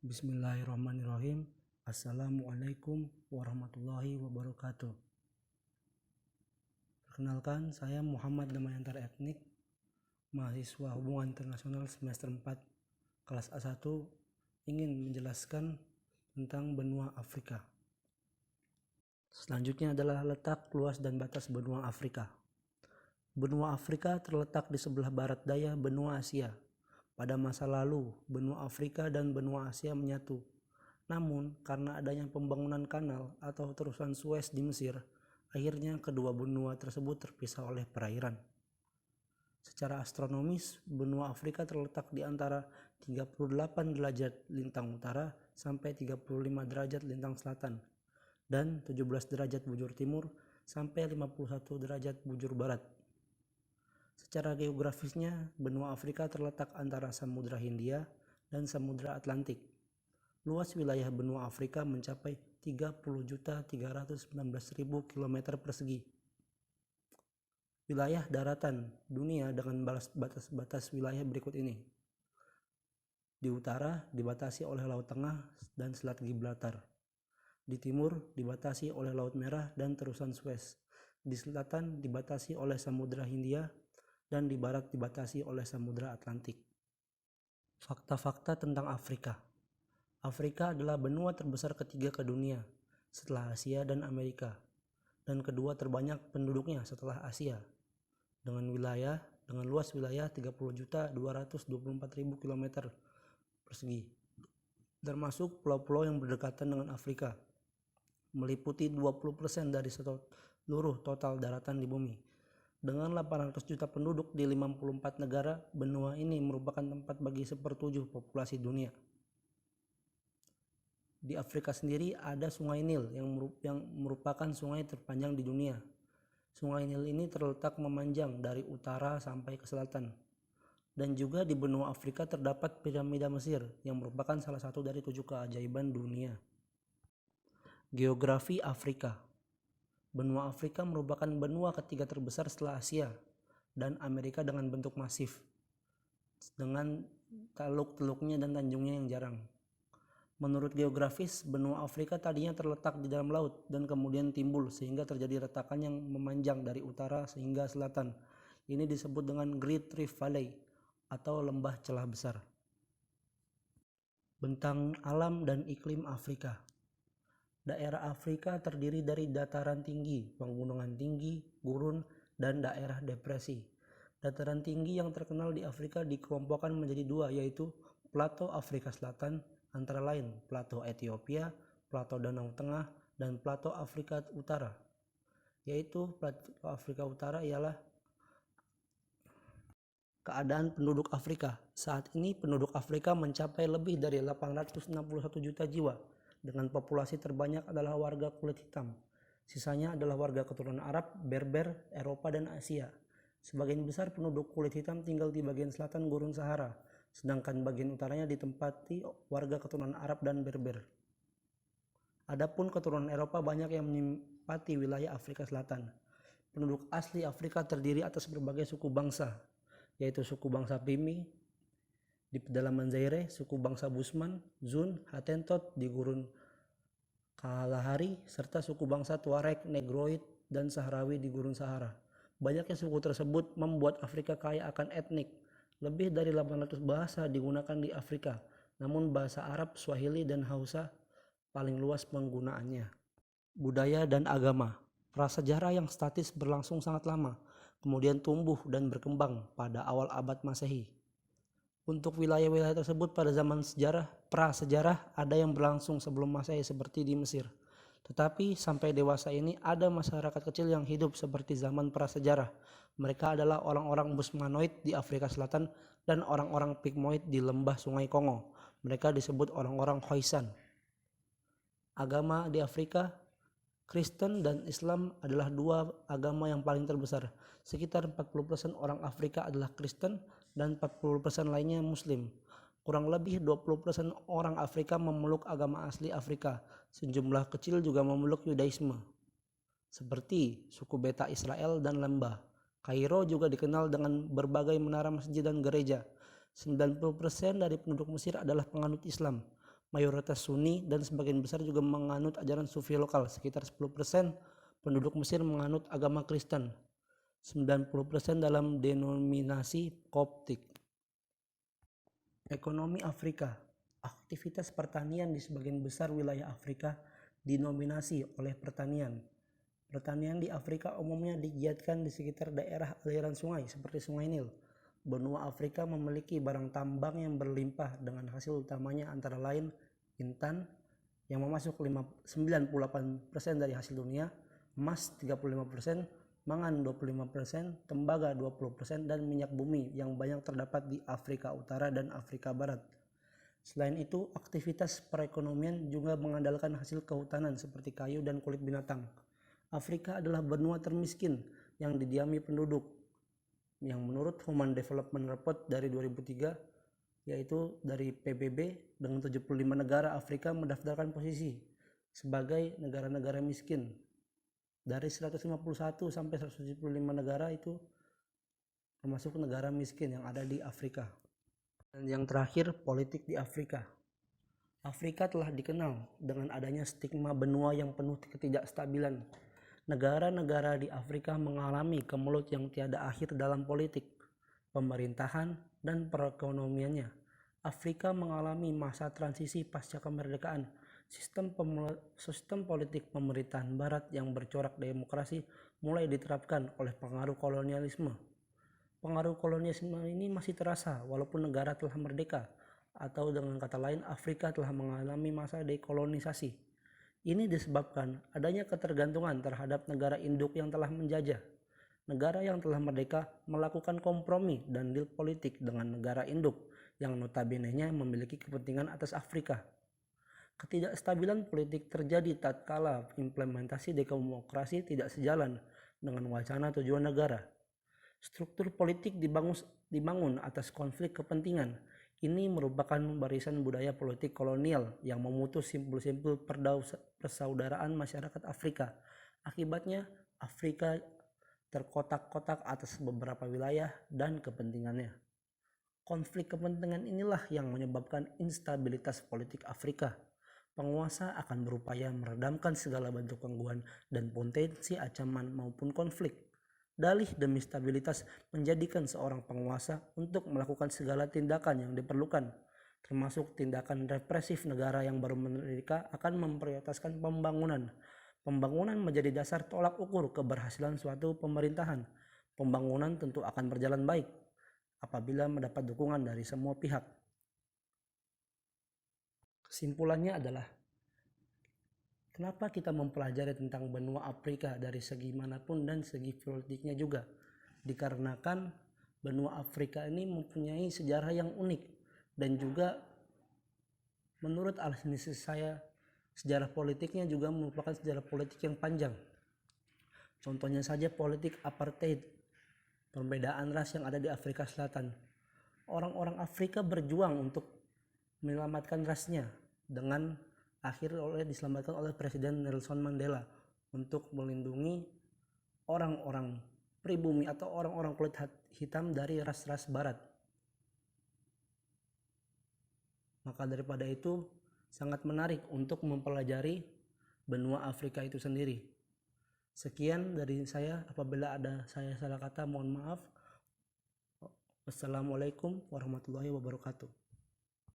Bismillahirrahmanirrahim. Assalamualaikum warahmatullahi wabarakatuh. Perkenalkan, saya Muhammad Damayantar Etnik, mahasiswa Hubungan Internasional semester 4 kelas A1, ingin menjelaskan tentang benua Afrika. Selanjutnya adalah letak, luas, dan batas benua Afrika. Benua Afrika terletak di sebelah barat daya benua Asia. Pada masa lalu, benua Afrika dan benua Asia menyatu. Namun, karena adanya pembangunan kanal atau terusan Suez di Mesir, akhirnya kedua benua tersebut terpisah oleh perairan. Secara astronomis, benua Afrika terletak di antara 38 derajat lintang utara sampai 35 derajat lintang selatan, dan 17 derajat bujur timur sampai 51 derajat bujur barat. Secara geografisnya, benua Afrika terletak antara Samudra Hindia dan Samudra Atlantik. Luas wilayah benua Afrika mencapai 30.319.000 km persegi. Wilayah daratan dunia dengan batas wilayah berikut ini. Di utara dibatasi oleh Laut Tengah dan Selat Gibraltar. Di timur dibatasi oleh Laut Merah dan terusan Suez. Di selatan dibatasi oleh Samudra Hindia dan di barat dibatasi oleh Samudra Atlantik. Fakta-fakta tentang Afrika. Afrika adalah benua terbesar ketiga ke dunia setelah Asia dan Amerika, dan kedua terbanyak penduduknya setelah Asia, dengan luas wilayah 30.224.000 km persegi, termasuk pulau-pulau yang berdekatan dengan Afrika, meliputi 20% dari seluruh total daratan di bumi. Dengan 800 juta penduduk di 54 negara, benua ini merupakan tempat bagi 1/7 populasi dunia. Di Afrika sendiri ada Sungai Nil yang merupakan sungai terpanjang di dunia. Sungai Nil ini terletak memanjang dari utara sampai ke selatan. Dan juga di benua Afrika terdapat piramida Mesir yang merupakan salah satu dari 7 keajaiban dunia. Geografi Afrika. Benua Afrika merupakan benua ketiga terbesar setelah Asia dan Amerika dengan bentuk masif, dengan teluk-teluknya dan tanjungnya yang jarang. Menurut geografis, benua Afrika tadinya terletak di dalam laut dan kemudian timbul sehingga terjadi retakan yang memanjang dari utara sehingga selatan. Ini disebut dengan Great Rift Valley atau lembah celah besar. Bentang alam dan iklim Afrika. Daerah Afrika terdiri dari dataran tinggi, pegunungan tinggi, gurun, dan daerah depresi. Dataran tinggi yang terkenal di Afrika dikelompokkan menjadi dua, yaitu Plato Afrika Selatan, antara lain Plato Ethiopia, Plato Danau Tengah, dan Plato Afrika Utara. Yaitu Plato Afrika Utara ialah keadaan penduduk Afrika. Saat ini penduduk Afrika mencapai lebih dari 861 juta jiwa. Dengan populasi terbanyak adalah warga kulit hitam. Sisanya adalah warga keturunan Arab, Berber, Eropa, dan Asia. Sebagian besar penduduk kulit hitam tinggal di bagian selatan Gurun Sahara, sedangkan bagian utaranya ditempati warga keturunan Arab dan Berber. Adapun keturunan Eropa banyak yang menempati wilayah Afrika Selatan. Penduduk asli Afrika terdiri atas berbagai suku bangsa, yaitu suku bangsa Pygmy di pedalaman Zaire, suku bangsa Busman, Zun, Hottentot di Gurun Kalahari, serta suku bangsa Tuareg, Negroid, dan Sahrawi di Gurun Sahara. Banyaknya suku tersebut membuat Afrika kaya akan etnik. Lebih dari 800 bahasa digunakan di Afrika, namun bahasa Arab, Swahili, dan Hausa paling luas penggunaannya. Budaya dan agama. Prasejarah yang statis berlangsung sangat lama, kemudian tumbuh dan berkembang pada awal abad Masehi. Untuk wilayah-wilayah tersebut pada zaman prasejarah ada yang berlangsung sebelum Masehi seperti di Mesir. Tetapi sampai dewasa ini ada masyarakat kecil yang hidup seperti zaman prasejarah. Mereka adalah orang-orang Busmanoid di Afrika Selatan dan orang-orang Pygmoid di lembah Sungai Kongo. Mereka disebut orang-orang Khoisan. Agama di Afrika, Kristen dan Islam adalah dua agama yang paling terbesar. Sekitar 40% orang Afrika adalah Kristen dan 40% lainnya Muslim. Kurang lebih 20% orang Afrika memeluk agama asli Afrika. Sejumlah kecil juga memeluk Yudaisme, seperti suku Beta Israel dan Lemba. Kairo juga dikenal dengan berbagai menara masjid dan gereja. 90% dari penduduk Mesir adalah penganut Islam. mayoritas Sunni dan sebagian besar juga menganut ajaran Sufi lokal. Sekitar 10% penduduk Mesir menganut agama Kristen, 90% dalam denominasi Koptik. Ekonomi Afrika. Aktivitas pertanian di sebagian besar wilayah Afrika didominasi oleh pertanian. Pertanian di Afrika umumnya digiatkan di sekitar daerah aliran sungai seperti Sungai Nil. Benua Afrika memiliki barang tambang yang berlimpah dengan hasil utamanya antara lain intan yang memasuk 98% dari hasil dunia, emas 35%, mangan 25%, tembaga 20%, dan minyak bumi yang banyak terdapat di Afrika Utara dan Afrika Barat. Selain itu, aktivitas perekonomian juga mengandalkan hasil kehutanan seperti kayu dan kulit binatang. Afrika adalah benua termiskin yang didiami penduduk, yang menurut Human Development Report dari 2003, yaitu dari PBB, dengan 75 negara Afrika mendaftarkan posisi sebagai negara-negara miskin. Dari 151 sampai 175 negara itu termasuk negara miskin yang ada di Afrika. Dan yang terakhir, politik di Afrika. Afrika telah dikenal dengan adanya stigma benua yang penuh ketidakstabilan. Negara-negara di Afrika mengalami kemelut yang tiada akhir dalam politik, pemerintahan, dan perekonomiannya. Afrika mengalami masa transisi pasca kemerdekaan. Sistem politik pemerintahan barat yang bercorak demokrasi mulai diterapkan oleh pengaruh kolonialisme. Pengaruh kolonialisme ini masih terasa walaupun negara telah merdeka, atau dengan kata lain Afrika telah mengalami masa dekolonisasi. Ini disebabkan adanya ketergantungan terhadap negara induk yang telah menjajah. Negara yang telah merdeka melakukan kompromi dan deal politik dengan negara induk yang notabene-nya memiliki kepentingan atas Afrika. Ketidakstabilan politik terjadi tatkala implementasi demokrasi tidak sejalan dengan wacana tujuan negara. Struktur politik dibangun atas konflik kepentingan. Ini merupakan barisan budaya politik kolonial yang memutus simpul-simpul persaudaraan masyarakat Afrika. Akibatnya, Afrika terkotak-kotak atas beberapa wilayah dan kepentingannya. Konflik kepentingan inilah yang menyebabkan instabilitas politik Afrika. Penguasa akan berupaya meredamkan segala bentuk gangguan dan potensi ancaman maupun konflik. Dalih demi stabilitas menjadikan seorang penguasa untuk melakukan segala tindakan yang diperlukan, termasuk tindakan represif. Negara yang baru merdeka akan memprioritaskan pembangunan. Pembangunan menjadi dasar tolak ukur keberhasilan suatu pemerintahan. Pembangunan tentu akan berjalan baik apabila mendapat dukungan dari semua pihak. Kesimpulannya adalah, kenapa kita mempelajari tentang benua Afrika dari segi manapun dan segi politiknya juga? Dikarenakan benua Afrika ini mempunyai sejarah yang unik dan juga menurut analisis saya sejarah politiknya juga merupakan sejarah politik yang panjang. Contohnya saja politik apartheid, perbedaan ras yang ada di Afrika Selatan. Orang-orang Afrika berjuang untuk menyelamatkan rasnya dengan diselamatkan oleh Presiden Nelson Mandela untuk melindungi orang-orang pribumi atau orang-orang kulit hitam dari ras-ras barat. Maka daripada itu sangat menarik untuk mempelajari benua Afrika itu sendiri. Sekian dari saya, apabila ada saya salah kata mohon maaf. Wassalamualaikum warahmatullahi wabarakatuh.